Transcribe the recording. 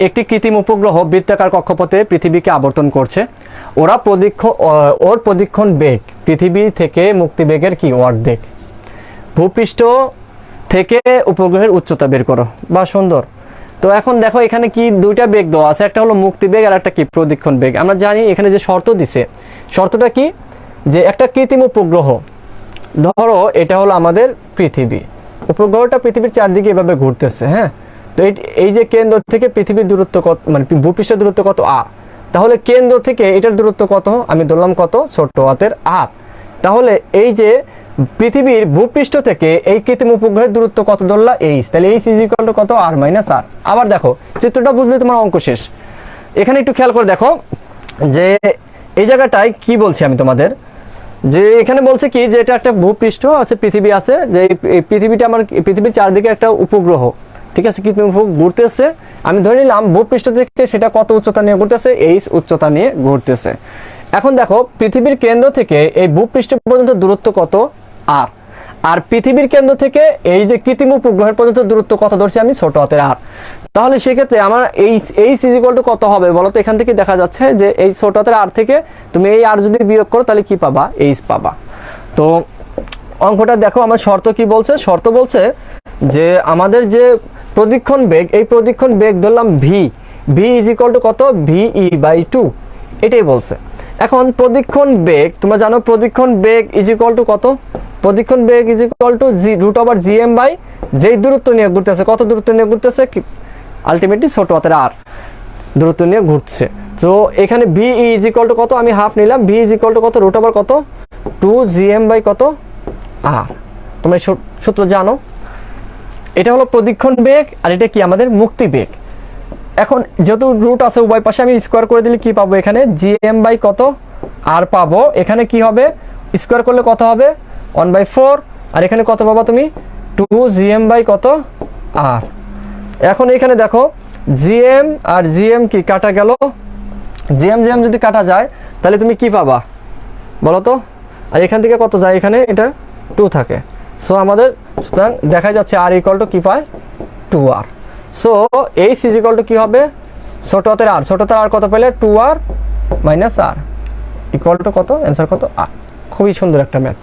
একটি কৃত্রিম উপগ্রহ বৃত্তাকার কক্ষপথে পৃথিবীকে আবর্তন করছে। ওর প্রদক্ষিণ বেগ পৃথিবী থেকে মুক্তিবেগের কি অর্ধেক। ভূপৃষ্ঠ থেকে উপগ্রহের উচ্চতা বের করো। বা সুন্দর। তো এখন দেখো এখানে কি দুইটা বেগ দেওয়া আছে, একটা হলো মুক্তিবেগ আর একটা কি প্রদক্ষিণ বেগ। আমরা জানি এখানে যে শর্ত দিছে, শর্তটা কি, যে একটা কৃত্রিম উপগ্রহ, ধরো এটা হলো আমাদের পৃথিবী, উপগ্রহটা পৃথিবীর চারদিকে এভাবে ঘুরতেছে। হ্যাঁ, তো এই যে কেন্দ্র থেকে পৃথিবীর দূরত্ব কত, মানে ভূপৃষ্ঠের দূরত্ব কত আর, তাহলে কেন্দ্র থেকে এটার দূরত্ব কত, আমি ধরলাম কত, ছোট হাতের আর। তাহলে এই যে পৃথিবীর ভূপৃষ্ঠ থেকে এই কৃত্রিম উপগ্রহের দূরত্ব কত ধরলা, এইচ, তাহলে এইচ ইজ ইকুয়াল টু কত, আর মাইনাস আর। আবার দেখো চিত্রটা বুঝলে তোমার অঙ্ক শেষ। এখানে একটু খেয়াল করে দেখো যে এই জায়গাটায় কি বলছি আমি তোমাদের, যে এখানে বলছে কি যে এটা একটা ভূপৃষ্ঠ আছে, পৃথিবী আছে, যে এই পৃথিবীটা আমার, পৃথিবীর চারদিকে একটা উপগ্রহ, ঠিক আছে, কৃত্রিম উপগ্রহ ঘুরতেছে। আমি ধরে নিলাম ভূপৃষ্ঠ থেকে সেটা কত উচ্চতা নিয়ে ঘুরতেছে, এইচ উচ্চতা নিয়ে ঘুরতেছে। এখন দেখো পৃথিবীর কেন্দ্র থেকে এই ভূপৃষ্ঠ পর্যন্ত দূরত্ব কত, আর, আর পৃথিবীর কেন্দ্র থেকে এই যে কৃত্রিম উপগ্রহের পর্যন্ত দূরত্ব কত ধরছি আমি, ছোট হাতের আর। তাহলে সেক্ষেত্রে আমার এইচ ইজ ইকুয়াল টু কত হবে বলো তো। এখান থেকে দেখা যাচ্ছে যে এই ছোট হাতের আর থেকে তুমি এই আর যদি বিয়োগ করো তাহলে কি পাবা, এইচ পাবা। তো অঙ্কটা দেখো আমার শর্ত কি বলছে, শর্ত বলছে যে আমাদের যে প্রদক্ষিণ বেগ, এই প্রদক্ষিণ বেগ ধরলাম ভি ইজ ইকুয়াল টু কত, VE/2, এটাই বলছে। এখন প্রদক্ষিণ বেগ তোমরা জানো, প্রদক্ষিণ বেগ ইজ ইকুয়াল টু কত, প্রদক্ষিণ বেগ is equal to √GM by যেই দূরত্ব নিয়ে ঘুরতেছে, কত দূরত্ব নিয়ে ঘুরতেছে, আলটিমেটলি ছোট হাতের আর দূরত্ব নিয়ে ঘুরছে। তো এখানে VE ইজ ইকুয়াল টু কত, আমি হাফ নিলাম, VE ইজ ইকুয়াল টু কত, √ কত, 2GM বাই কত আর। তোমরা সূত্র জানো, এটা হলো প্রদক্ষিণ বেগ আর এটা কি আমাদের মুক্তি বেগ। এখন যেহেতু রুট আছে উভয় পাশে, আমি স্কোয়ার করে দিলে কি পাবো, এখানে GM বাই কত আর পাবো। এখানে কি হবে, স্কোয়ার করলে কত হবে, 1/4, আর এখানে কত পাবা তুমি, 2GM বাই কত আর। এখন এখানে দেখো GM আর GM কি কাটা গেল, GM যদি কাটা যায় তাহলে তুমি কি পাবা বলো তো। আর এখান থেকে কত যায়, এখানে এটা 2 থাকে। সো আমাদের সুতরাং দেখা যাচ্ছে আর ইকুয়াল টু কি পায়, 2R। So H is equal two কি হবে, ছোট হাতের আর, ছোট হাতের আর কত পেলে, 2R - R ইকুয়াল টু কত, অ্যান্সার কত, আর। খুবই সুন্দর একটা ম্যাথ।